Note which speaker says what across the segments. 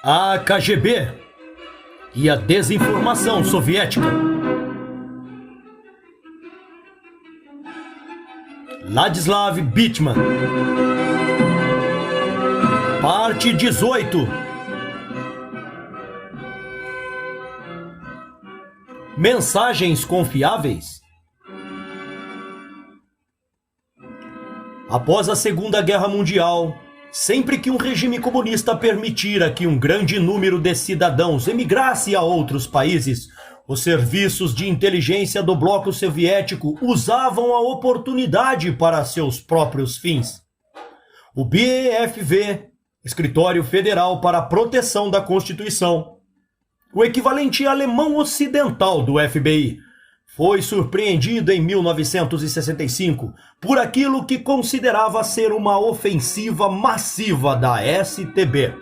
Speaker 1: A KGB e a desinformação soviética. Ladislav Bittman. Parte 18. Mensagens confiáveis? Após a Segunda Guerra Mundial, sempre que um regime comunista permitira que um grande número de cidadãos emigrasse a outros países, os serviços de inteligência do bloco soviético usavam a oportunidade para seus próprios fins. O BFV, Escritório Federal para a Proteção da Constituição, o equivalente alemão ocidental do FBI, foi surpreendido em 1965 por aquilo que considerava ser uma ofensiva massiva da STB.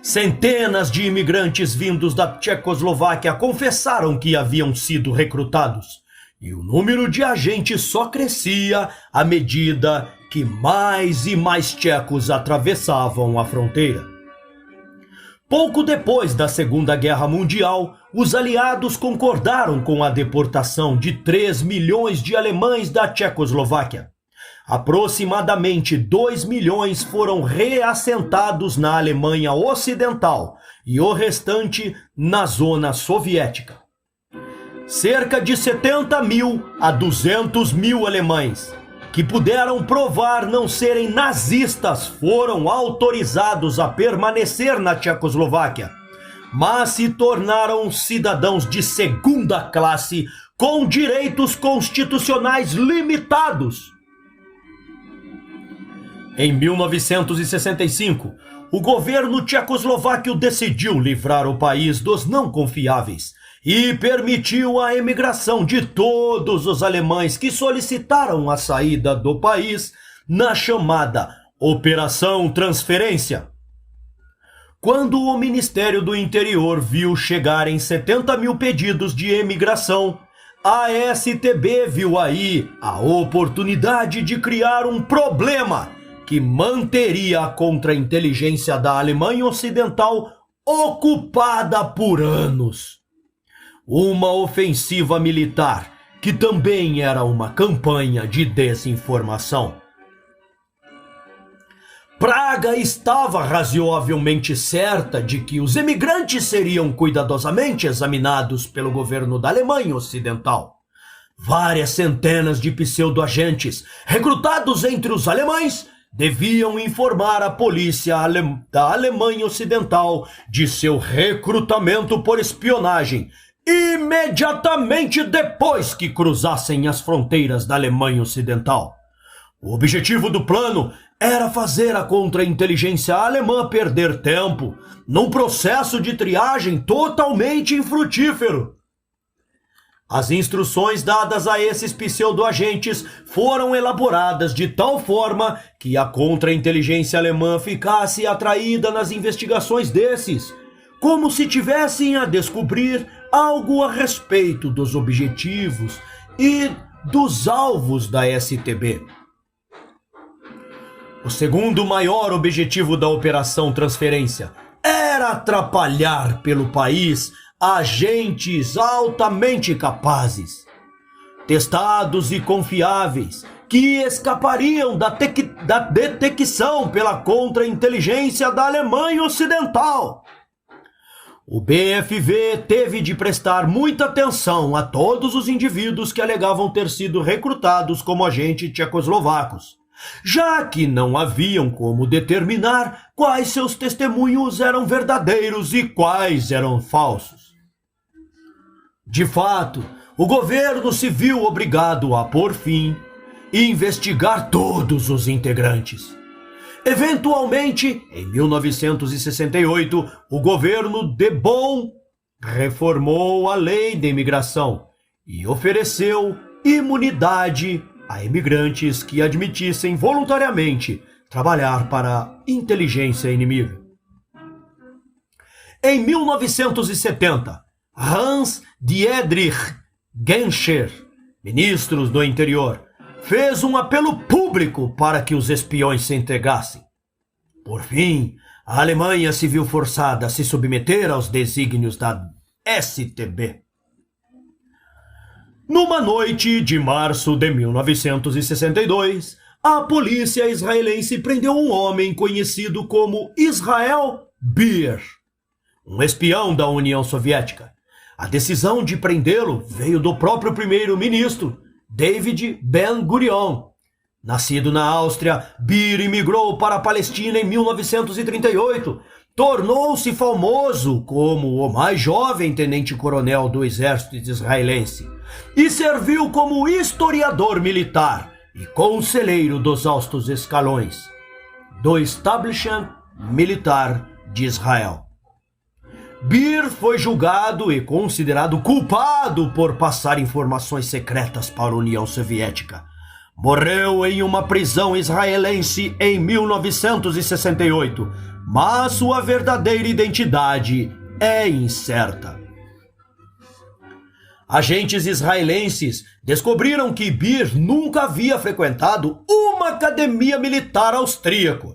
Speaker 1: Centenas de imigrantes vindos da Tchecoslováquia confessaram que haviam sido recrutados, e o número de agentes só crescia à medida que mais e mais tchecos atravessavam a fronteira. Pouco depois da Segunda Guerra Mundial, os aliados concordaram com a deportação de 3 milhões de alemães da Tchecoslováquia. Aproximadamente 2 milhões foram reassentados na Alemanha Ocidental e o restante na zona soviética. Cerca de 70 mil a 200 mil alemães, que puderam provar não serem nazistas, foram autorizados a permanecer na Tchecoslováquia, mas se tornaram cidadãos de segunda classe com direitos constitucionais limitados. Em 1965, o governo tchecoslováquio decidiu livrar o país dos não confiáveis e permitiu a emigração de todos os alemães que solicitaram a saída do país na chamada Operação Transferência. Quando o Ministério do Interior viu chegarem 70 mil pedidos de emigração, a STB viu aí a oportunidade de criar um problema que manteria a contra-inteligência da Alemanha Ocidental ocupada por anos. Uma ofensiva militar que também era uma campanha de desinformação. Praga estava razoavelmente certa de que os emigrantes seriam cuidadosamente examinados pelo governo da Alemanha Ocidental. Várias centenas de pseudo-agentes recrutados entre os alemães deviam informar a polícia da Alemanha Ocidental de seu recrutamento por espionagem imediatamente depois que cruzassem as fronteiras da Alemanha Ocidental. O objetivo do plano era fazer a contra-inteligência alemã perder tempo num processo de triagem totalmente infrutífero. As instruções dadas a esses pseudo-agentes foram elaboradas de tal forma que a contra-inteligência alemã ficasse atraída nas investigações desses, como se tivessem a descobrir algo a respeito dos objetivos e dos alvos da STB. O segundo maior objetivo da Operação Transferência era atrapalhar pelo país agentes altamente capazes, testados e confiáveis, que escapariam da detecção pela contra-inteligência da Alemanha Ocidental. O BFV teve de prestar muita atenção a todos os indivíduos que alegavam ter sido recrutados como agentes tchecoslovacos, já que não haviam como determinar quais seus testemunhos eram verdadeiros e quais eram falsos. De fato, o governo se viu obrigado a, por fim, investigar todos os integrantes. Eventualmente, em 1968, o governo de Bonn reformou a lei de imigração e ofereceu imunidade a imigrantes que admitissem voluntariamente trabalhar para a inteligência inimiga. Em 1970, Hans-Dietrich Genscher, ministro do Interior, fez um apelo público para que os espiões se entregassem. Por fim, a Alemanha se viu forçada a se submeter aos desígnios da STB. Numa noite de março de 1962, a polícia israelense prendeu um homem conhecido como Israel Beer, um espião da União Soviética. A decisão de prendê-lo veio do próprio primeiro-ministro, David Ben-Gurion. Nascido na Áustria, Beer imigrou para a Palestina em 1938. Tornou-se famoso como o mais jovem tenente-coronel do exército israelense e serviu como historiador militar e conselheiro dos altos escalões do establishment militar de Israel. Beer foi julgado e considerado culpado por passar informações secretas para a União Soviética. Morreu em uma prisão israelense em 1968, mas sua verdadeira identidade é incerta. Agentes israelenses descobriram que Beer nunca havia frequentado uma academia militar austríaca,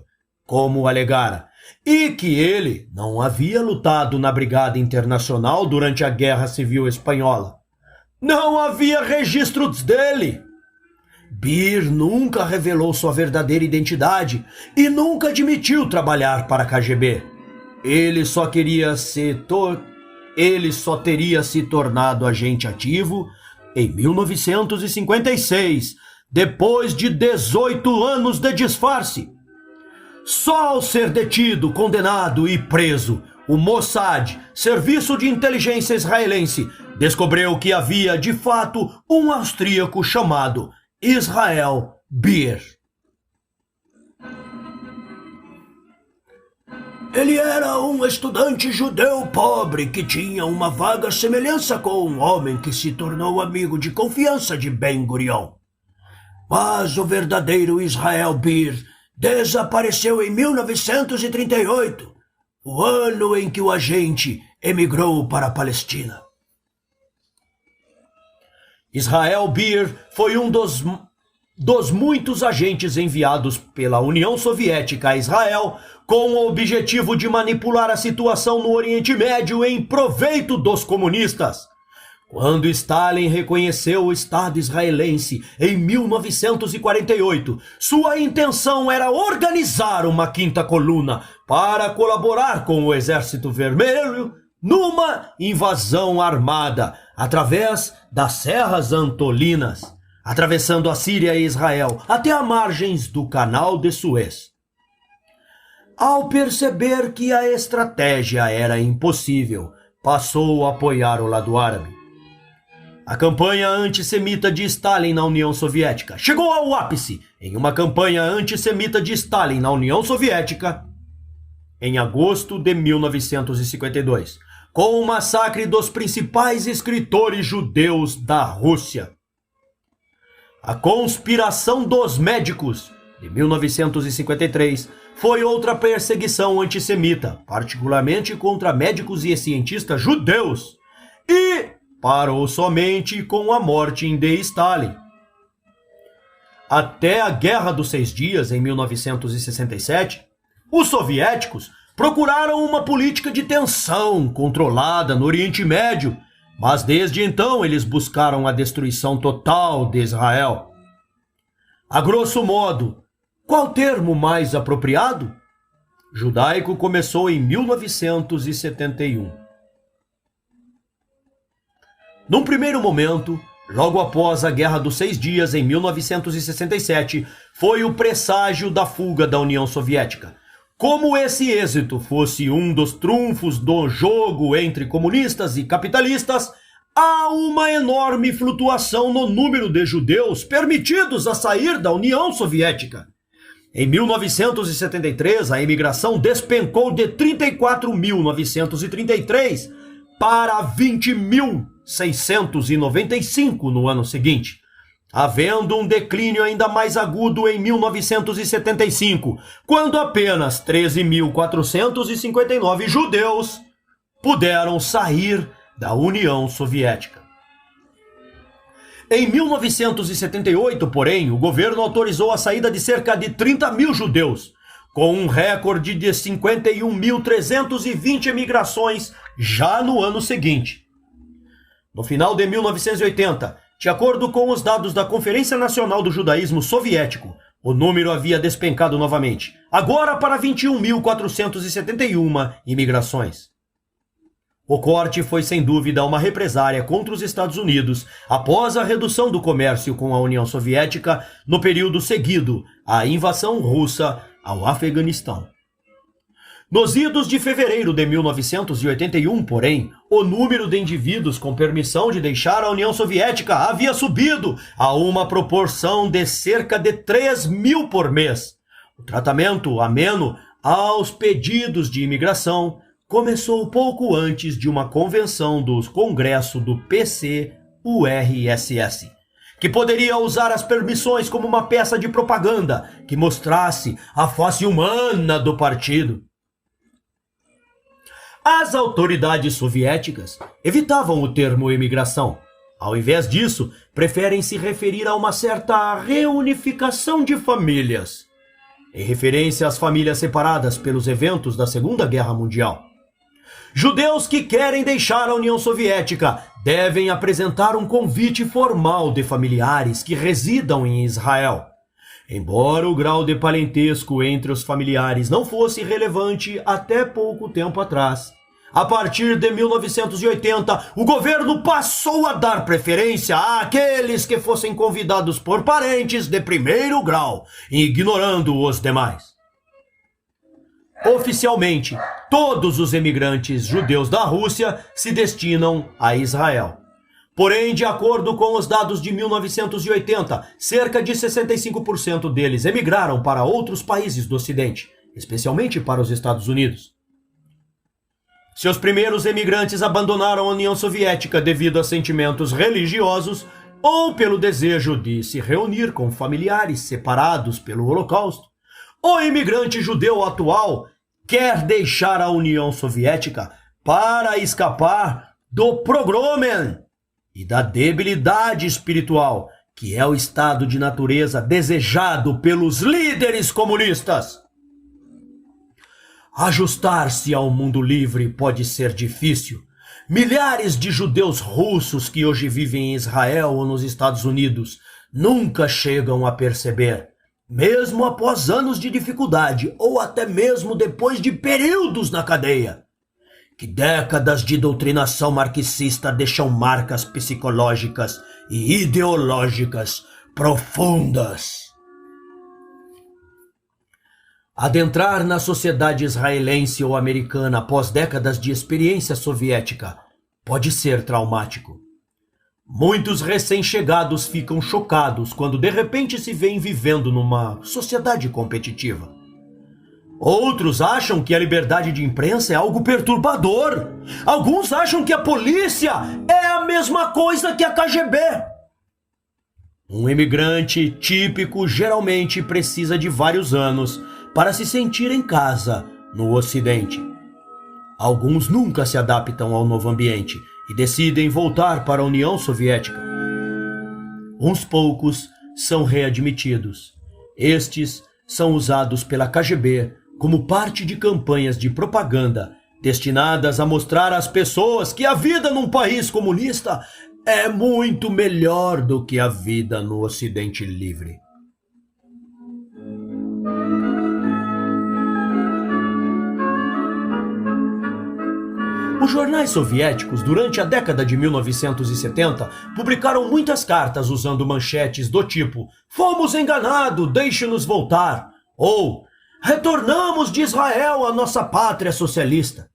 Speaker 1: como alegara, e que ele não havia lutado na Brigada Internacional durante a Guerra Civil Espanhola. Não havia registros dele. Beer nunca revelou sua verdadeira identidade e nunca admitiu trabalhar para a KGB. Ele só teria se tornado agente ativo em 1956, depois de 18 anos de disfarce. Só ao ser detido, condenado e preso, o Mossad, serviço de inteligência israelense, descobriu que havia de fato um austríaco chamado Israel Beer. Ele era um estudante judeu pobre que tinha uma vaga semelhança com um homem que se tornou amigo de confiança de Ben-Gurion. Mas o verdadeiro Israel Beer desapareceu em 1938, o ano em que o agente emigrou para a Palestina. Israel Beer foi um dos muitos agentes enviados pela União Soviética a Israel com o objetivo de manipular a situação no Oriente Médio em proveito dos comunistas. Quando Stalin reconheceu o Estado israelense em 1948, sua intenção era organizar uma quinta coluna para colaborar com o Exército Vermelho numa invasão armada através das Serras Antolinas, atravessando a Síria e Israel até as margens do Canal de Suez. Ao perceber que a estratégia era impossível, passou a apoiar o lado árabe. A campanha antissemita de Stalin na União Soviética chegou ao ápice em uma campanha antissemita de Stalin na União Soviética em agosto de 1952, com o massacre dos principais escritores judeus da Rússia. A Conspiração dos Médicos, de 1953, foi outra perseguição antissemita, particularmente contra médicos e cientistas judeus, e parou somente com a morte de Stalin. Até a Guerra dos 6 Dias, em 1967, os soviéticos procuraram uma política de tensão controlada no Oriente Médio, mas desde então eles buscaram a destruição total de Israel. A grosso modo, qual termo mais apropriado? Judaico começou em 1971. Num primeiro momento, logo após a Guerra dos 6 Dias, em 1967, foi o presságio da fuga da União Soviética. Como esse êxito fosse um dos trunfos do jogo entre comunistas e capitalistas, há uma enorme flutuação no número de judeus permitidos a sair da União Soviética. Em 1973, a imigração despencou de 34.933 para 20.695 no ano seguinte, havendo um declínio ainda mais agudo em 1975, quando apenas 13.459 judeus puderam sair da União Soviética. Em 1978, porém, o governo autorizou a saída de cerca de 30 mil judeus, com um recorde de 51.320 emigrações já no ano seguinte. No final de 1980, de acordo com os dados da Conferência Nacional do Judaísmo Soviético, o número havia despencado novamente, agora para 21.471 imigrações. O corte foi sem dúvida uma represária contra os Estados Unidos após a redução do comércio com a União Soviética no período seguido à invasão russa ao Afeganistão. Nos idos de fevereiro de 1981, porém, o número de indivíduos com permissão de deixar a União Soviética havia subido a uma proporção de cerca de 3.000 por mês. O tratamento ameno aos pedidos de imigração começou pouco antes de uma convenção do Congresso do PC-URSS, que poderia usar as permissões como uma peça de propaganda que mostrasse a face humana do partido. As autoridades soviéticas evitavam o termo imigração. Ao invés disso, preferem se referir a uma certa reunificação de famílias, em referência às famílias separadas pelos eventos da Segunda Guerra Mundial. Judeus que querem deixar a União Soviética devem apresentar um convite formal de familiares que residam em Israel. Embora o grau de parentesco entre os familiares não fosse relevante até pouco tempo atrás, a partir de 1980, o governo passou a dar preferência àqueles que fossem convidados por parentes de primeiro grau, ignorando os demais. Oficialmente, todos os emigrantes judeus da Rússia se destinam a Israel. Porém, de acordo com os dados de 1980, cerca de 65% deles emigraram para outros países do Ocidente, especialmente para os Estados Unidos. Seus primeiros emigrantes abandonaram a União Soviética devido a sentimentos religiosos ou pelo desejo de se reunir com familiares separados pelo Holocausto. O imigrante judeu atual quer deixar a União Soviética para escapar do pogromen e da debilidade espiritual, que é o estado de natureza desejado pelos líderes comunistas. Ajustar-se ao mundo livre pode ser difícil. Milhares de judeus russos que hoje vivem em Israel ou nos Estados Unidos nunca chegam a perceber, mesmo após anos de dificuldade ou até mesmo depois de períodos na cadeia, que décadas de doutrinação marxista deixam marcas psicológicas e ideológicas profundas. Adentrar na sociedade israelense ou americana após décadas de experiência soviética pode ser traumático. Muitos recém-chegados ficam chocados quando de repente se veem vivendo numa sociedade competitiva. Outros acham que a liberdade de imprensa é algo perturbador. Alguns acham que a polícia é a mesma coisa que a KGB. Um imigrante típico geralmente precisa de vários anos para se sentir em casa no Ocidente. Alguns nunca se adaptam ao novo ambiente e decidem voltar para a União Soviética. Uns poucos são readmitidos. Estes são usados pela KGB como parte de campanhas de propaganda destinadas a mostrar às pessoas que a vida num país comunista é muito melhor do que a vida no Ocidente livre. Os jornais soviéticos, durante a década de 1970, publicaram muitas cartas usando manchetes do tipo "Fomos enganados, deixe-nos voltar" ou "Retornamos de Israel à nossa pátria socialista".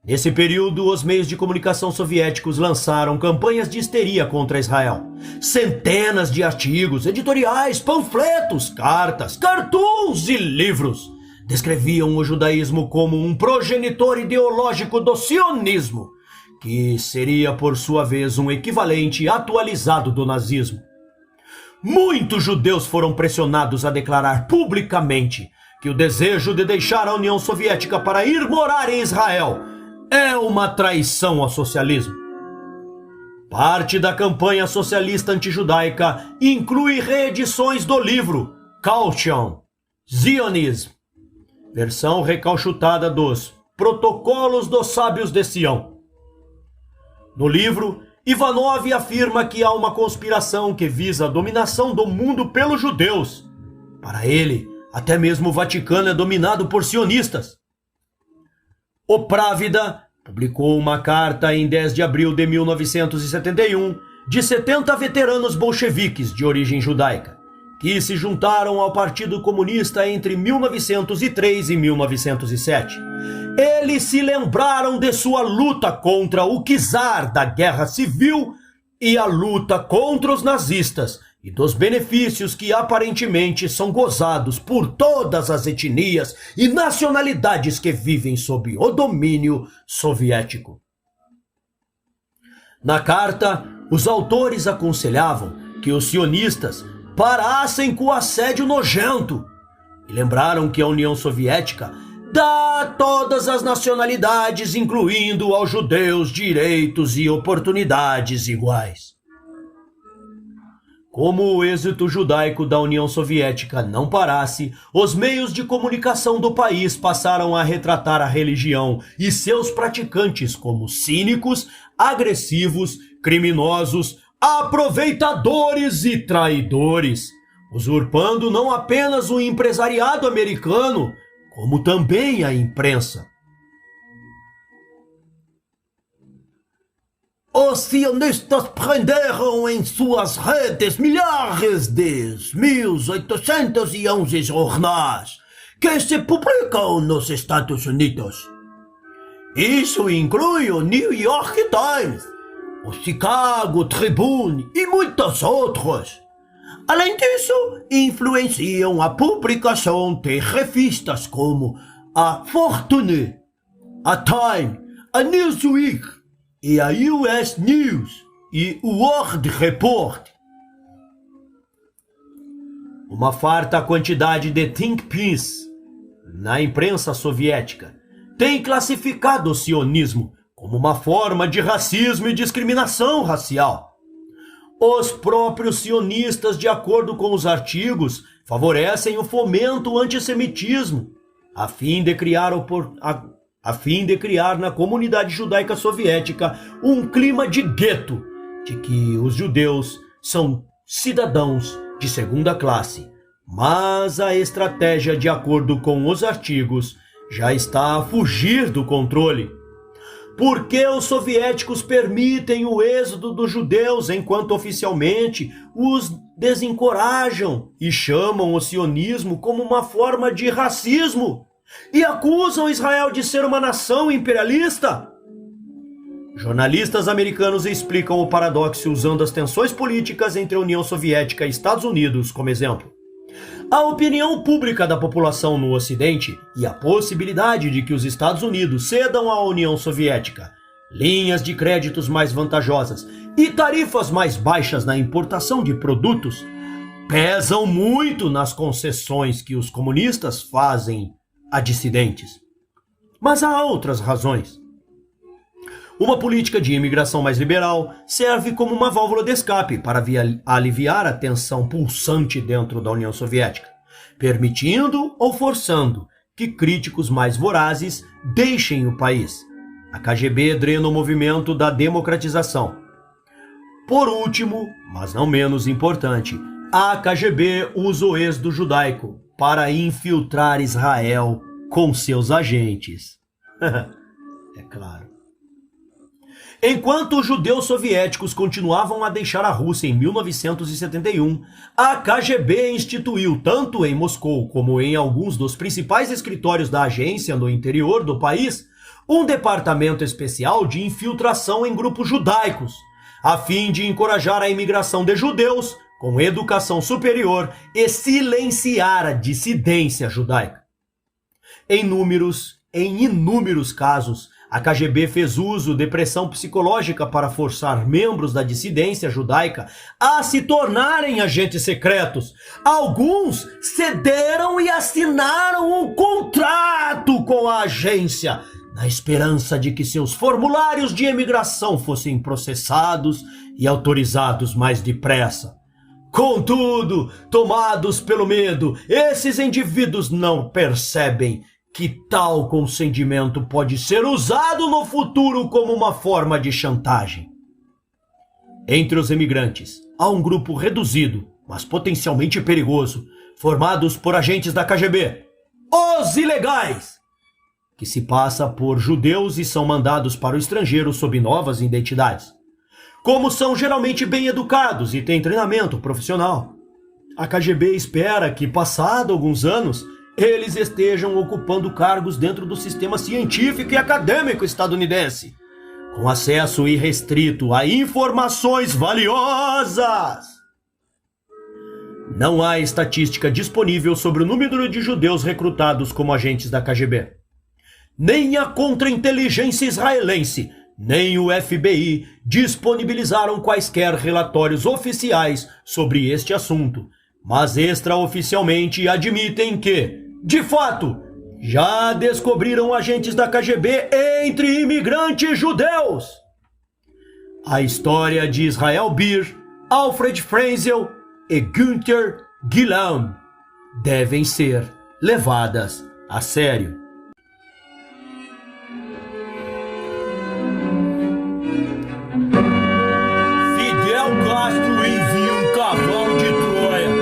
Speaker 1: Nesse período, os meios de comunicação soviéticos lançaram campanhas de histeria contra Israel. Centenas de artigos, editoriais, panfletos, cartas, cartoons e livros descreviam o judaísmo como um progenitor ideológico do sionismo, que seria, por sua vez, um equivalente atualizado do nazismo. Muitos judeus foram pressionados a declarar publicamente que o desejo de deixar a União Soviética para ir morar em Israel é uma traição ao socialismo. Parte da campanha socialista antijudaica inclui reedições do livro Caution, Zionism versão recauchutada dos Protocolos dos Sábios de Sião. No livro, Ivanov afirma que há uma conspiração que visa a dominação do mundo pelos judeus. Para ele, até mesmo o Vaticano é dominado por sionistas. O Právida publicou uma carta em 10 de abril de 1971 de 70 veteranos bolcheviques de origem judaica, que se juntaram ao Partido Comunista entre 1903 e 1907. Eles se lembraram de sua luta contra o czar da Guerra Civil e a luta contra os nazistas e dos benefícios que aparentemente são gozados por todas as etnias e nacionalidades que vivem sob o domínio soviético. Na carta, os autores aconselhavam que os sionistas parassem com o assédio nojento e lembraram que a União Soviética dá a todas as nacionalidades, incluindo aos judeus, direitos e oportunidades iguais. Como o êxito judaico da União Soviética não parasse, os meios de comunicação do país passaram a retratar a religião e seus praticantes como cínicos, agressivos, criminosos, aproveitadores e traidores, usurpando não apenas o empresariado americano, como também a imprensa. Os sionistas prenderam em suas redes milhares de 1.811 jornais que se publicam nos Estados Unidos. Isso inclui o New York Times, o Chicago Tribune e muitos outros. Além disso, influenciam a publicação de revistas como a Fortune, a Time, a Newsweek e a US News e o World Report. Uma farta quantidade de think pieces na imprensa soviética tem classificado o sionismo como uma forma de racismo e discriminação racial. Os próprios sionistas, de acordo com os artigos, favorecem o fomento do antissemitismo, a fim de criar na comunidade judaica soviética um clima de gueto, de que os judeus são cidadãos de segunda classe. Mas a estratégia, de acordo com os artigos, já está a fugir do controle. Porque os soviéticos permitem o êxodo dos judeus enquanto oficialmente os desencorajam e chamam o sionismo como uma forma de racismo e acusam Israel de ser uma nação imperialista? Jornalistas americanos explicam o paradoxo usando as tensões políticas entre a União Soviética e Estados Unidos como exemplo. A opinião pública da população no Ocidente e a possibilidade de que os Estados Unidos cedam à União Soviética linhas de créditos mais vantajosas e tarifas mais baixas na importação de produtos pesam muito nas concessões que os comunistas fazem a dissidentes. Mas há outras razões. Uma política de imigração mais liberal serve como uma válvula de escape para aliviar a tensão pulsante dentro da União Soviética, permitindo ou forçando que críticos mais vorazes deixem o país. A KGB drena o movimento da democratização. Por último, mas não menos importante, a KGB usa o êxodo judaico para infiltrar Israel com seus agentes. É claro. Enquanto os judeus soviéticos continuavam a deixar a Rússia em 1971, a KGB instituiu, tanto em Moscou como em alguns dos principais escritórios da agência no interior do país, um departamento especial de infiltração em grupos judaicos, a fim de encorajar a imigração de judeus com educação superior e silenciar a dissidência judaica. Em inúmeros casos, a KGB fez uso de pressão psicológica para forçar membros da dissidência judaica a se tornarem agentes secretos. Alguns cederam e assinaram um contrato com a agência, na esperança de que seus formulários de emigração fossem processados e autorizados mais depressa. Contudo, tomados pelo medo, esses indivíduos não percebem que tal consentimento pode ser usado no futuro como uma forma de chantagem. Entre os emigrantes, há um grupo reduzido, mas potencialmente perigoso, formados por agentes da KGB, os ilegais, que se passa por judeus e são mandados para o estrangeiro sob novas identidades. Como são geralmente bem educados e têm treinamento profissional, a KGB espera que, passado alguns anos, eles estejam ocupando cargos dentro do sistema científico e acadêmico estadunidense, com acesso irrestrito a informações valiosas. Não há estatística disponível sobre o número de judeus recrutados como agentes da KGB. Nem a contra-inteligência israelense, nem o FBI disponibilizaram quaisquer relatórios oficiais sobre este assunto, mas extraoficialmente admitem que, de fato, já descobriram agentes da KGB entre imigrantes judeus. A história de Israel Beer, Alfred Frenzel e Günther Guillaume devem ser levadas a sério. Fidel Castro envia um cavalo de Troia.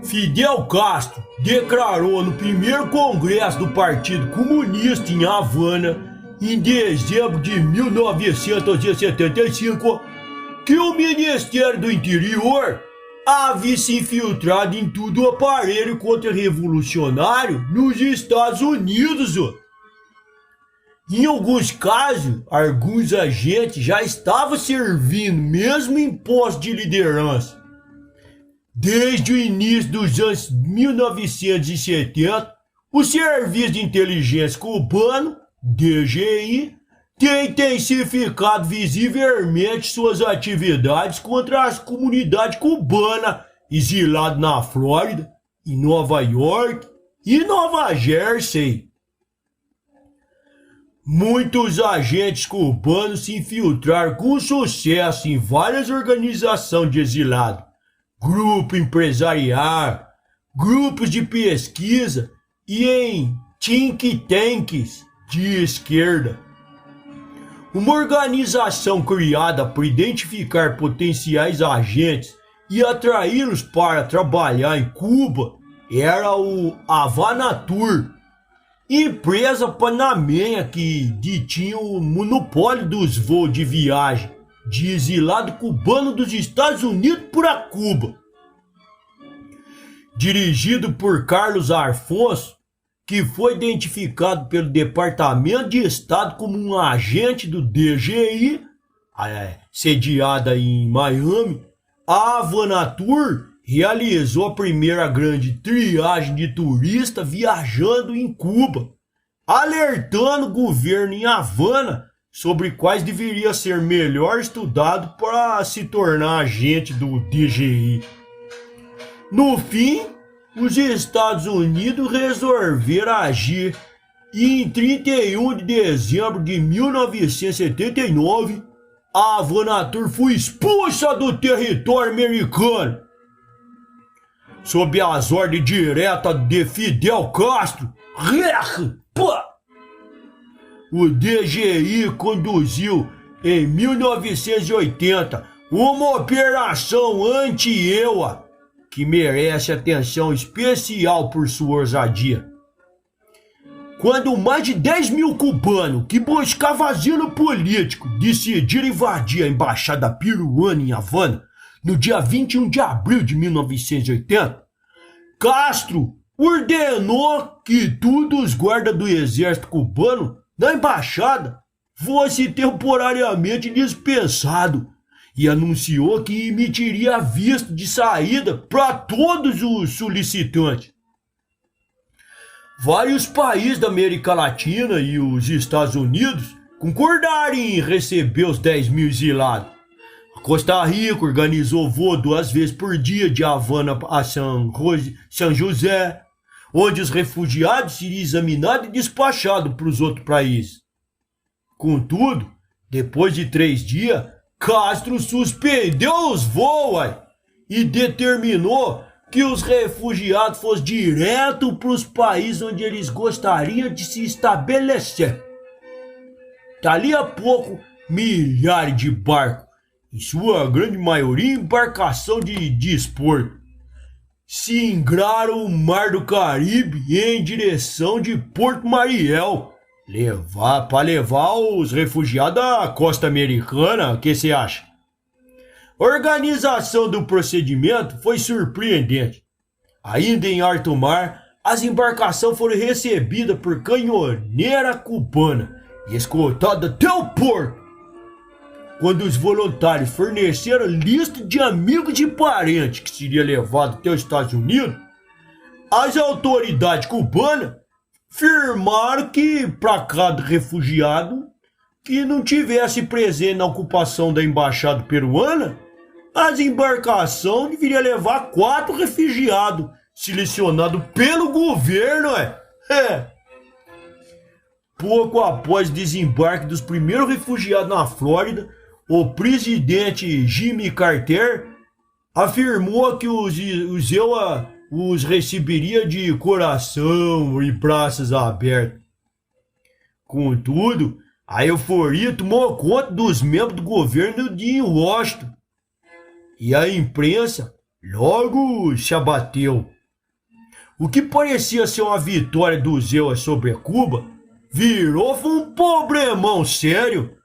Speaker 1: Fidel Castro declarou no primeiro congresso do Partido Comunista em Havana, em dezembro de 1975, que o Ministério do Interior havia se infiltrado em todo o aparelho contra-revolucionário nos Estados Unidos. Em alguns casos, alguns agentes já estavam servindo mesmo em posto de liderança. Desde o início dos anos 1970, o Serviço de Inteligência Cubano, DGI, tem intensificado visivelmente suas atividades contra as comunidades cubanas exiladas na Flórida, em Nova York e Nova Jersey. Muitos agentes cubanos se infiltraram com sucesso em várias organizações de exilados, grupo empresarial, grupos de pesquisa e em think tanks de esquerda. Uma organização criada para identificar potenciais agentes e atraí-los para trabalhar em Cuba era o Havanatur, empresa panamenha que detinha o monopólio dos voos de viagem de exilado cubano dos Estados Unidos para Cuba. Dirigido por Carlos Afonso, que foi identificado pelo Departamento de Estado como um agente do DGI, sediada em Miami, a Havanatur realizou a primeira grande triagem de turistas viajando em Cuba, alertando o governo em Havana sobre quais deveria ser melhor estudado para se tornar agente do DGI. No fim, os Estados Unidos resolveram agir e em 31 de dezembro de 1979, a Havanatur foi expulsa do território americano. Sob as ordens diretas de Fidel Castro, o DGI conduziu em 1980 uma operação anti-EUA que merece atenção especial por sua ousadia. Quando mais de 10 mil cubanos que buscavam asilo político decidiram invadir a embaixada peruana em Havana no dia 21 de abril de 1980, Castro ordenou que todos os guardas do exército cubano da embaixada fosse temporariamente dispensado e anunciou que emitiria visto de saída para todos os solicitantes. Vários países da América Latina e os Estados Unidos concordaram em receber os 10 mil exilados. A Costa Rica organizou voo 2 vezes por dia de Havana a São José, onde os refugiados seriam examinados e despachados para os outros países. Contudo, depois de 3 dias, Castro suspendeu os voos e determinou que os refugiados fossem direto para os países onde eles gostariam de se estabelecer. Dali a pouco, milhares de barcos, em sua grande maioria embarcação de desporto, se ingraram o Mar do Caribe em direção de Porto Mariel, para levar os refugiados à costa americana. O que você acha? A organização do procedimento foi surpreendente. Ainda em alto mar, as embarcações foram recebidas por canhoneira cubana e escoltadas até o porto. Quando os voluntários forneceram lista de amigos e parentes que seria levado até os Estados Unidos, as autoridades cubanas afirmaram que para cada refugiado que não tivesse presente na ocupação da embaixada peruana, as embarcações deveriam levar 4 refugiados selecionados pelo governo. Pouco após o desembarque dos primeiros refugiados na Flórida, o presidente Jimmy Carter afirmou que os EUA os receberia de coração e braços abertos. Contudo, a euforia tomou conta dos membros do governo de Washington e a imprensa logo se abateu. O que parecia ser uma vitória dos EUA sobre Cuba virou um problemão sério.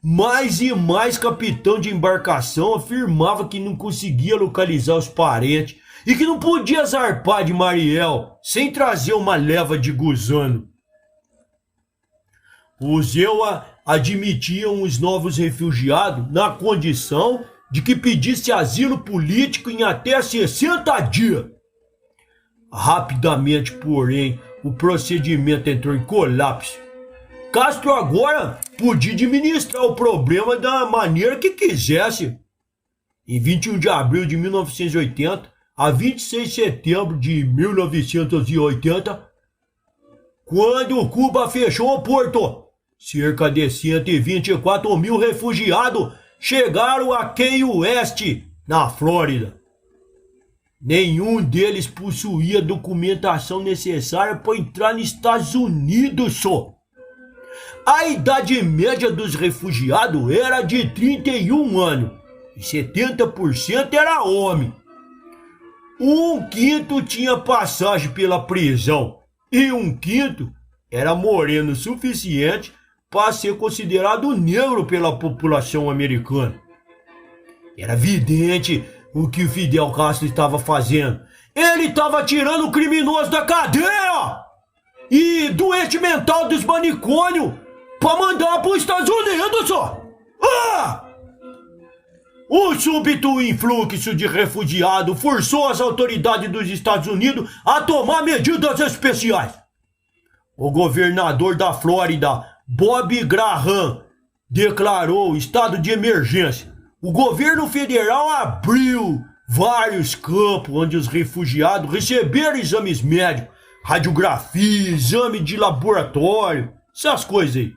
Speaker 1: Mais e mais capitão de embarcação afirmava que não conseguia localizar os parentes e que não podia zarpar de Mariel sem trazer uma leva de gusano. Os EUA admitiam os novos refugiados na condição de que pedisse asilo político em até 60 dias. Rapidamente, porém, o procedimento entrou em colapso. Castro agora podia administrar o problema da maneira que quisesse. Em 21 de abril de 1980 a 26 de setembro de 1980, quando Cuba fechou o porto, cerca de 124 mil refugiados chegaram a Key West, na Flórida. Nenhum deles possuía documentação necessária para entrar nos Estados Unidos só. A idade média dos refugiados era de 31 anos e 70% era homem. 1/5 tinha passagem pela prisão e 1/5 era moreno o suficiente para ser considerado negro pela população americana. Era evidente o que o Fidel Castro estava fazendo. Ele estava tirando o criminoso da cadeia e doente mental dos manicômios para mandar para os Estados Unidos só. O súbito influxo de refugiados forçou as autoridades dos Estados Unidos a tomar medidas especiais. O governador da Flórida, Bob Graham, declarou estado de emergência. O governo federal abriu vários campos onde os refugiados receberam exames médicos, radiografia, exame de laboratório, essas coisas aí.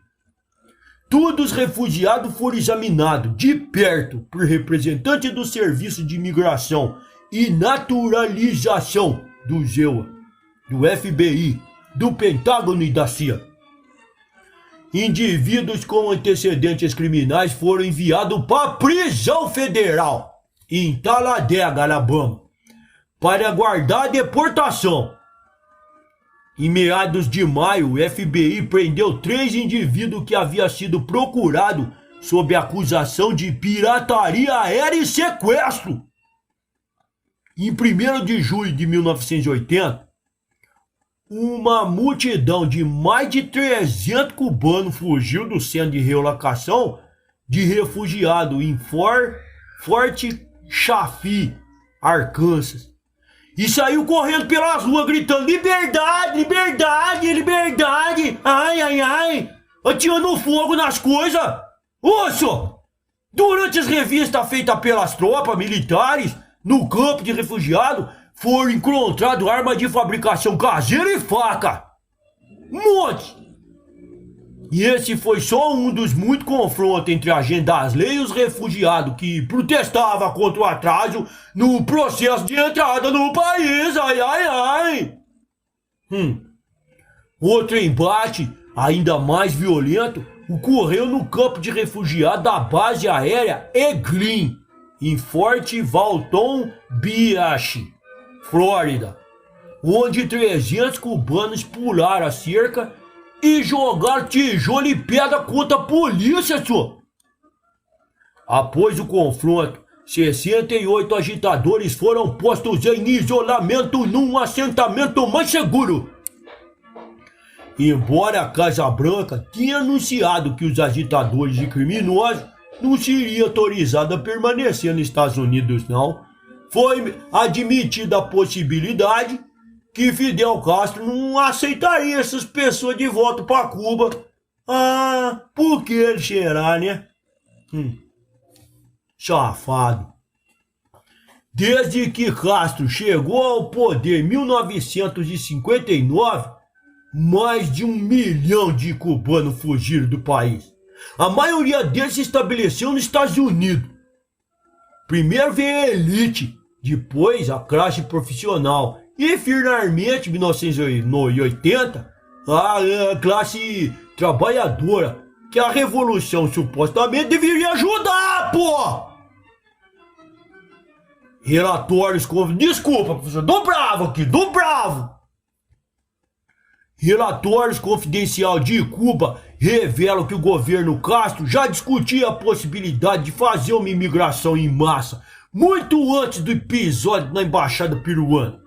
Speaker 1: Todos os refugiados foram examinados de perto por representantes do Serviço de Imigração e Naturalização do EUA, do FBI, do Pentágono e da CIA. Indivíduos com antecedentes criminais foram enviados para a prisão federal em Talladega, Alabama, para aguardar a deportação. Em meados de maio, o FBI prendeu 3 indivíduos que haviam sido procurados sob acusação de pirataria aérea e sequestro. Em 1º de julho de 1980, uma multidão de mais de 300 cubanos fugiu do centro de relocação de refugiados em Fort Chaffee, Arkansas, e saiu correndo pelas ruas gritando: liberdade, liberdade, liberdade, ai, ai, ai, atirando fogo nas coisas. Osso! Durante as revistas feitas pelas tropas militares no campo de refugiados, foram encontradas armas de fabricação caseira e faca. Monte! E esse foi só um dos muitos confrontos entre a gente das leis e os refugiados que protestavam contra o atraso no processo de entrada no país. Ai, ai, ai. Outro embate, ainda mais violento, ocorreu no campo de refugiados da base aérea Eglin, em Fort Walton Beach, Flórida, onde 300 cubanos pularam a cerca e jogaram tijolo e pedra contra a polícia, senhor. Após o confronto, 68 agitadores foram postos em isolamento num assentamento mais seguro. Embora a Casa Branca tinha anunciado que os agitadores e criminosos não seriam autorizados a permanecer nos Estados Unidos, não, foi admitida a possibilidade que Fidel Castro não aceitaria essas pessoas de volta para Cuba. Ah, por que ele será, né? Safado. Desde que Castro chegou ao poder em 1959, mais de 1 milhão de cubanos fugiram do país. A maioria deles se estabeleceu nos Estados Unidos. Primeiro veio a elite, depois a classe profissional e finalmente, em 1980, a classe trabalhadora, que a revolução supostamente deveria ajudar, pô! Relatórios Desculpa, professor, do bravo aqui, do bravo! Relatórios confidenciais de Cuba revelam que o governo Castro já discutia a possibilidade de fazer uma imigração em massa muito antes do episódio na embaixada peruana.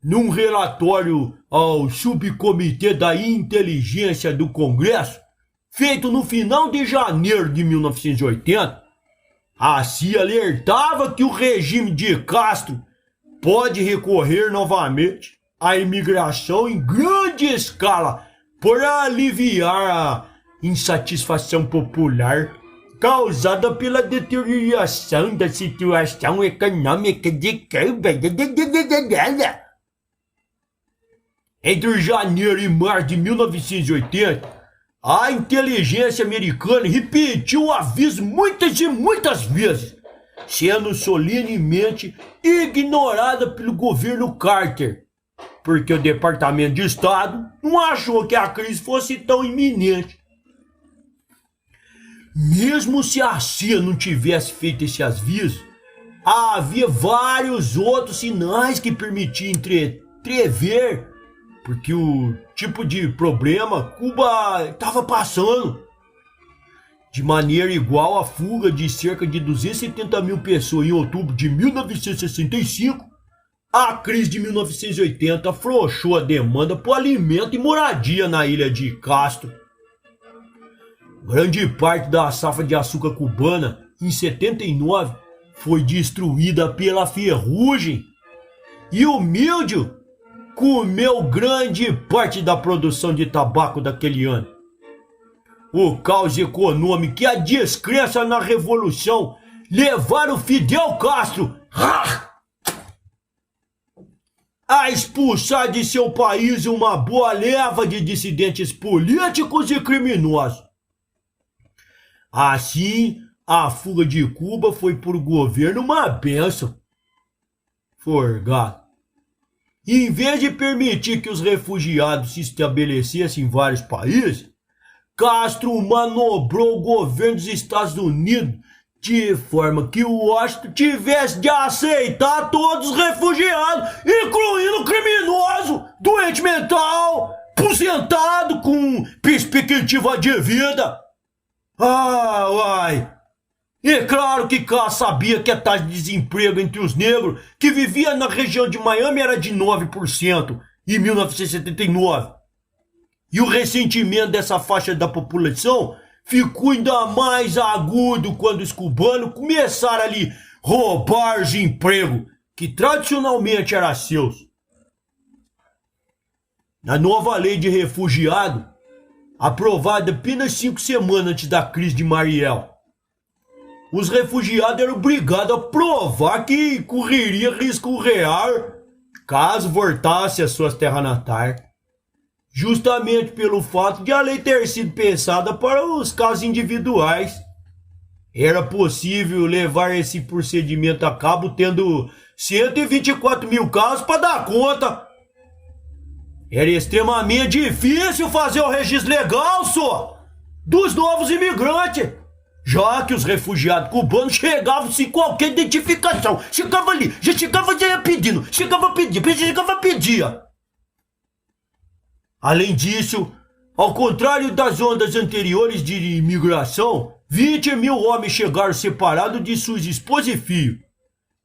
Speaker 1: Num relatório ao Subcomitê da Inteligência do Congresso, feito no final de janeiro de 1980, a CIA alertava que o regime de Castro pode recorrer novamente à imigração em grande escala para aliviar a insatisfação popular causada pela deterioração da situação econômica de Cuba. Entre janeiro e março de 1980, a inteligência americana repetiu o aviso muitas e muitas vezes, sendo solenemente ignorada pelo governo Carter, porque o Departamento de Estado não achou que a crise fosse tão iminente. Mesmo se a CIA não tivesse feito esse aviso, havia vários outros sinais que permitiam entrever porque o tipo de problema Cuba estava passando. De maneira igual à fuga de cerca de 270 mil pessoas em outubro de 1965, a crise de 1980 afrouxou a demanda por alimento e moradia na ilha de Castro. Grande parte da safra de açúcar cubana, em 79, foi destruída pela ferrugem. E o míldio comeu grande parte da produção de tabaco daquele ano. O caos econômico e a descrença na revolução levaram Fidel Castro a expulsar de seu país uma boa leva de dissidentes políticos e criminosos. Assim, a fuga de Cuba foi por governo uma bênção. Forgado. Em vez de permitir que os refugiados se estabelecessem em vários países, Castro manobrou o governo dos Estados Unidos de forma que Washington tivesse de aceitar todos os refugiados, incluindo criminoso, doente mental, aposentado com perspectiva de vida. E claro que Castro sabia que a taxa de desemprego entre os negros que viviam na região de Miami era de 9% em 1979. E o ressentimento dessa faixa da população ficou ainda mais agudo quando os cubanos começaram a lhe roubar os empregos que tradicionalmente eram seus. Na nova lei de refugiado, aprovada apenas 5 semanas antes da crise de Mariel, os refugiados eram obrigados a provar que correria risco real caso voltasse às suas terras natais. justamente pelo fato de a lei ter sido pensada para os casos individuais. Era possível levar esse procedimento a cabo tendo 124 mil casos para dar conta. Era extremamente difícil fazer o registro legal, só, dos novos imigrantes, já que os refugiados cubanos chegavam sem qualquer identificação. Chegava ali, já chegava pedindo, chegava pedia. Além disso, ao contrário das ondas anteriores de imigração, 20 mil homens chegaram separados de suas esposas e filhos,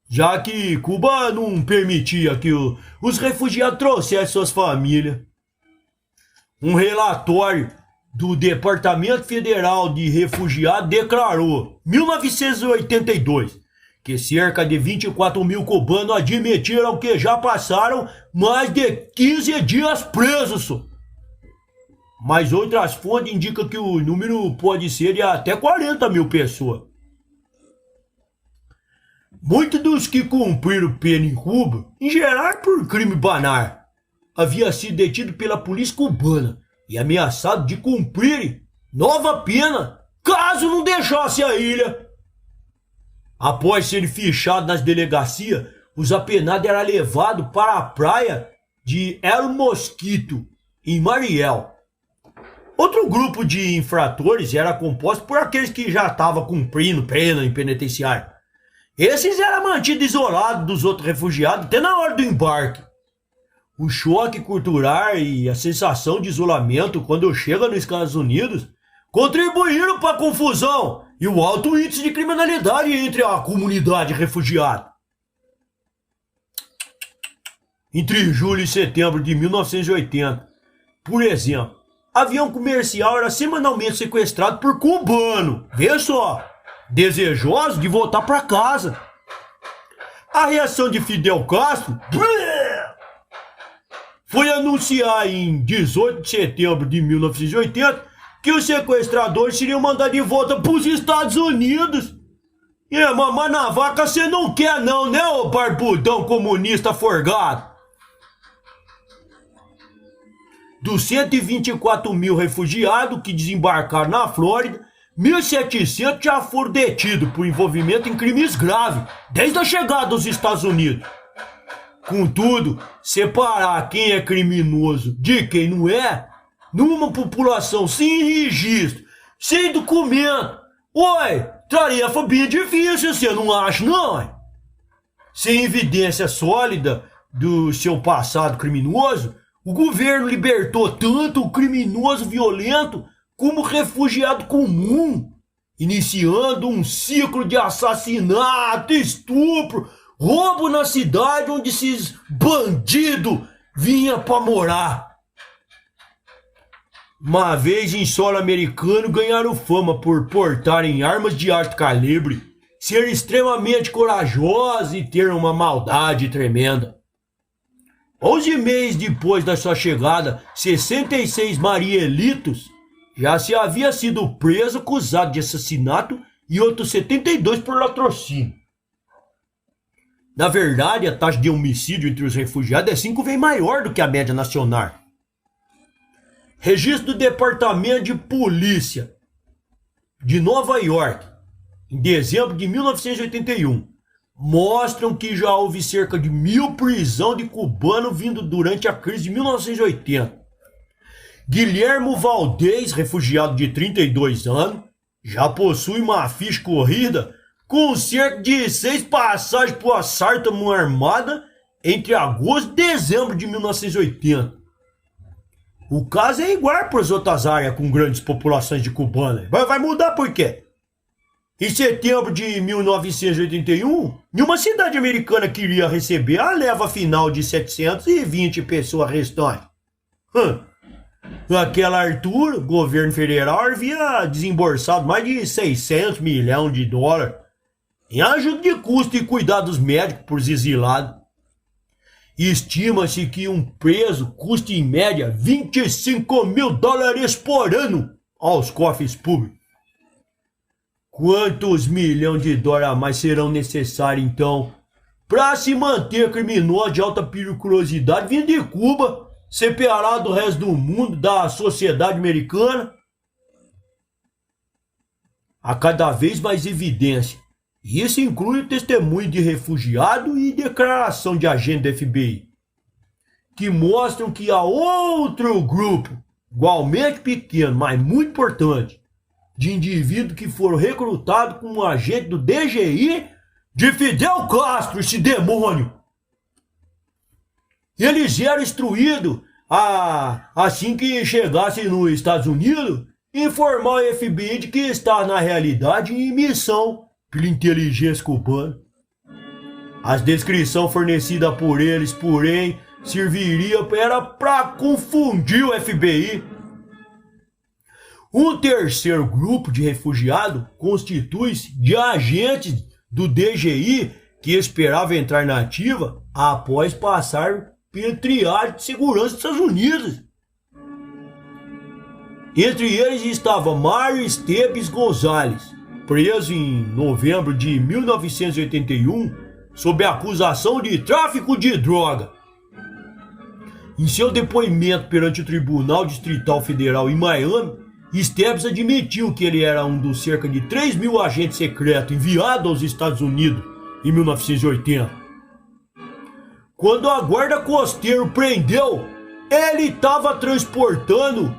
Speaker 1: já que Cuba não permitia que os refugiados trouxessem suas famílias. Um relatório do Departamento Federal de Refugiados declarou, em 1982, que cerca de 24 mil cubanos admitiram que já passaram mais de 15 dias presos. Mas outras fontes indicam que o número pode ser de até 40 mil pessoas. Muitos dos que cumpriram pena em Cuba, em geral por crime banal, haviam sido detidos pela polícia cubana e ameaçados de cumprir nova pena caso não deixasse a ilha. Após serem fichados nas delegacias, os apenados eram levados para a praia de El Mosquito, em Mariel. Outro grupo de infratores era composto por aqueles que já estavam cumprindo pena em penitenciário. Esses eram mantidos isolados dos outros refugiados até na hora do embarque. O choque cultural e a sensação de isolamento quando chega nos Estados Unidos contribuíram para a confusão e o alto índice de criminalidade entre a comunidade refugiada. Entre julho e setembro de 1980, por exemplo, avião comercial era semanalmente sequestrado por cubano, vê só, desejosos de voltar para casa. A reação de Fidel Castro foi anunciar em 18 de setembro de 1980 que os sequestradores seriam mandados de volta para os Estados Unidos. E mamãe na vaca você não quer não, né, ô barbudão comunista forgado? Dos 124 mil refugiados que desembarcaram na Flórida, 1.700 já foram detidos por envolvimento em crimes graves, desde a chegada dos Estados Unidos. Contudo, separar quem é criminoso de quem não é, numa população sem registro, sem documento, tarefa bem difícil, você não acha não? Sem evidência sólida do seu passado criminoso, o governo libertou tanto o criminoso violento como o refugiado comum, iniciando um ciclo de assassinato, estupro, roubo na cidade onde esses bandidos vinham para morar. Uma vez em solo americano ganharam fama por portarem armas de alto calibre, ser extremamente corajosos e ter uma maldade tremenda. 11 meses depois da sua chegada, 66 marielitos já se havia sido preso acusado de assassinato e outros 72 por latrocínio. Na verdade, a taxa de homicídio entre os refugiados é 5 vezes maior do que a média nacional. Registro do Departamento de Polícia de Nova York, em dezembro de 1981, mostram que já houve cerca de 1.000 prisões de cubanos vindo durante a crise de 1980. Guilhermo Valdez, refugiado de 32 anos, já possui uma ficha corrida com cerca de 6 passagens por assalto a uma armada entre agosto e dezembro de 1980. O caso é igual para as outras áreas com grandes populações de cubanos. Vai mudar por quê? Em setembro de 1981, nenhuma cidade americana queria receber a leva final de 720 pessoas restantes. Naquela altura, o governo federal havia desembolsado mais de 600 milhões de dólares em ajuda de custo e cuidados médicos para os exilados. Estima-se que um preso custa em média 25 mil dólares por ano aos cofres públicos. Quantos milhões de dólares a mais serão necessários, então, para se manter criminoso de alta periculosidade vindo de Cuba separado do resto do mundo, da sociedade americana. Há cada vez mais evidência. E isso inclui o testemunho de refugiado e declaração de agente da FBI, que mostram que há outro grupo, igualmente pequeno, mas muito importante, de indivíduos que foram recrutados como agente do DGI de Fidel Castro, esse demônio. Eles eram instruídos assim que chegassem nos Estados Unidos, informar o FBI de que está na realidade em missão pela inteligência cubana. As descrições fornecidas por eles, porém, serviria para confundir o FBI. Um terceiro grupo de refugiados constitui-se de agentes do DGI que esperava entrar na ativa após passar pela triagem de segurança dos Estados Unidos. Entre eles estava Mário Esteves Gonzalez, preso em novembro de 1981 sob acusação de tráfico de droga. Em seu depoimento perante o Tribunal Distrital Federal em Miami, Esteves admitiu que ele era um dos cerca de 3.000 agentes secretos enviados aos Estados Unidos em 1980. Quando a guarda costeira o prendeu, ele estava transportando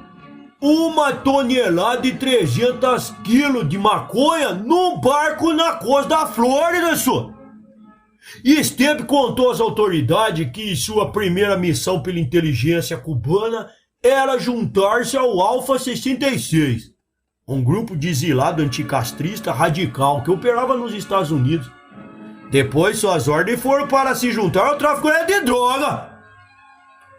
Speaker 1: 1,3 kg de maconha num barco na costa da Flórida, só. Esteves contou às autoridades que sua primeira missão pela inteligência cubana era juntar-se ao Alfa 66, um grupo de exilado anticastrista radical que operava nos Estados Unidos. Depois suas ordens foram para se juntar ao tráfico de droga.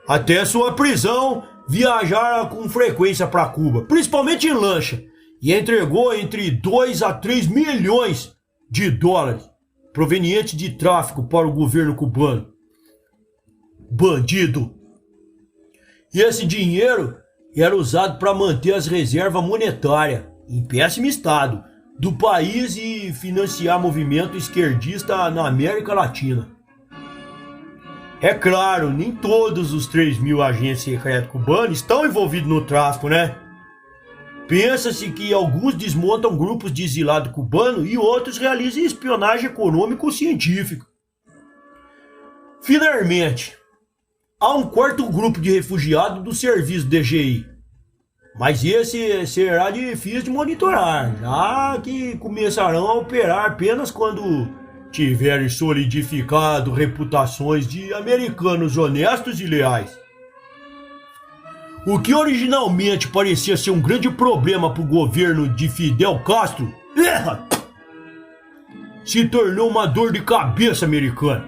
Speaker 1: Até sua prisão, viajara com frequência para Cuba, principalmente em lancha, e entregou entre 2 a 3 milhões de dólares provenientes de tráfico para o governo cubano. Bandido! E esse dinheiro era usado para manter as reservas monetárias, em péssimo estado, do país e financiar movimento esquerdista na América Latina. É claro, nem todos os 3.000 agentes secretos cubanos estão envolvidos no tráfico, né? Pensa-se que alguns desmontam grupos de exilado cubano e outros realizam espionagem econômico-científica. Finalmente, há um quarto grupo de refugiados do serviço DGI. Mas esse será difícil de monitorar, já que começarão a operar apenas quando tiverem solidificado reputações de americanos honestos e leais. O que originalmente parecia ser um grande problema para o governo de Fidel Castro se tornou uma dor de cabeça americana,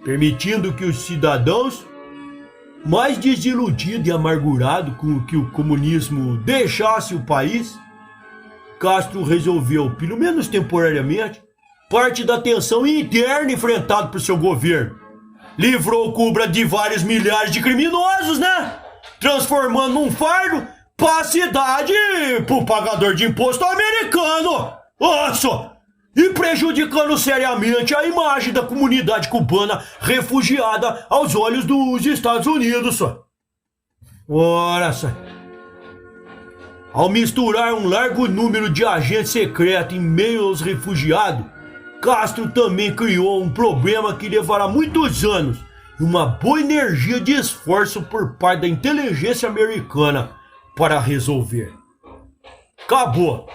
Speaker 1: permitindo que os cidadãos mais desiludido e amargurado com que o comunismo deixasse o país, Castro resolveu, pelo menos temporariamente, parte da tensão interna enfrentada por seu governo. Livrou Cuba de vários milhares de criminosos, né? Transformando um fardo para a cidade, para o pagador de imposto americano. Nossa! E prejudicando seriamente a imagem da comunidade cubana refugiada aos olhos dos Estados Unidos. Ora, só. Ao misturar um largo número de agentes secretos em meio aos refugiados, Castro também criou um problema que levará muitos anos e uma boa energia de esforço por parte da inteligência americana para resolver. Acabou.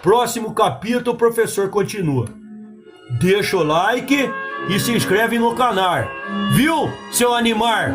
Speaker 1: Próximo capítulo, o professor continua. Deixa o like e se inscreve no canal. Viu, seu animar?